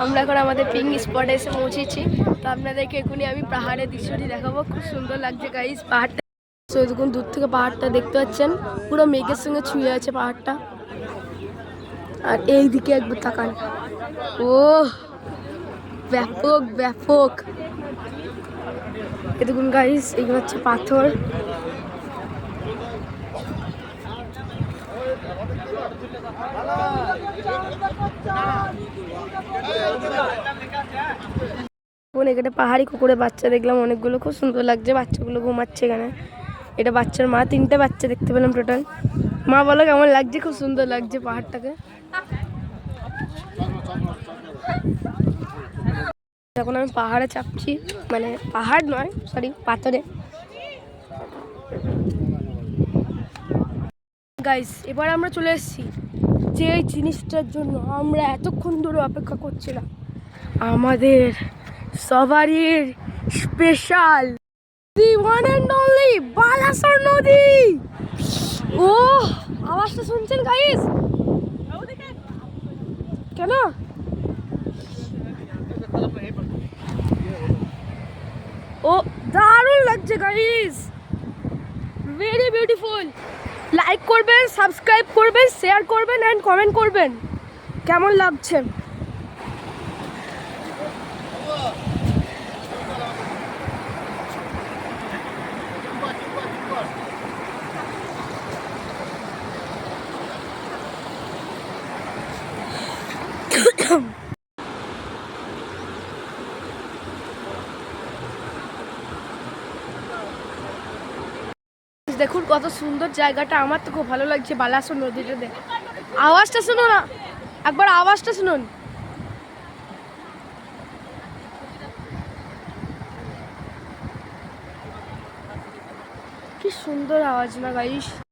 আমরা এখন আমাদের পিকনিক স্পটে এসে পৌঁছেছি। তো আপনাদেরকে এখনই আমি পাহাড়ের দৃশ্যটি দেখাবো। খুব সুন্দর লাগছে গাইস পাহাড়টা। তো দেখুন দূর থেকে পাহাড়টা দেখতে পাচ্ছেন, পুরো মেঘের সঙ্গে ছুঁয়ে আছে পাহাড়টা। আর এই দিকে একবার তাকান, ও ব্যাপক ব্যাপক। এ দেখুন গাইস, এগুলো হচ্ছে পাথর। এখানে পাহাড়ি কুকুরের বাচ্চা দেখলাম অনেকগুলো, খুব সুন্দর লাগছে। বাচ্চাগুলো ঘুমাচ্ছে এখানে। এটা বাচ্চার মা, 3টে বাচ্চা দেখতে পেলাম টোটাল। মা বলো কেমন লাগছে? খুব সুন্দর লাগছে পাহাড়টাকে। এখন আমি পাহাড়ে চাপছি, মানে পাহাড় নয় সরি, পাথরে। গাইস এবার আমরা চলে এসেছি যে জিনিসটার জন্য আমরা এতক্ষণ ধরে অপেক্ষা করছিলাম, আমাদের সবারই special the one and only Balasore নদী। ও আওয়াজটা শুনছেন গাইস? কেন ও দারুণ লাগছে গাইস, ভেরি বিউটিফুল। লাইক করবেন, সাবস্ক্রাইব করবেন, শেয়ার করবেন অ্যান্ড কমেন্ট করবেন কেমন লাগছে। দেখুন কত সুন্দর জায়গাটা, আমার তো খুব ভালো লাগছে বালাসোর নদীটা দেখে। আওয়াজটা শুনো না, একবার আওয়াজটা শুনুন। কি সুন্দর আওয়াজ না গাইস।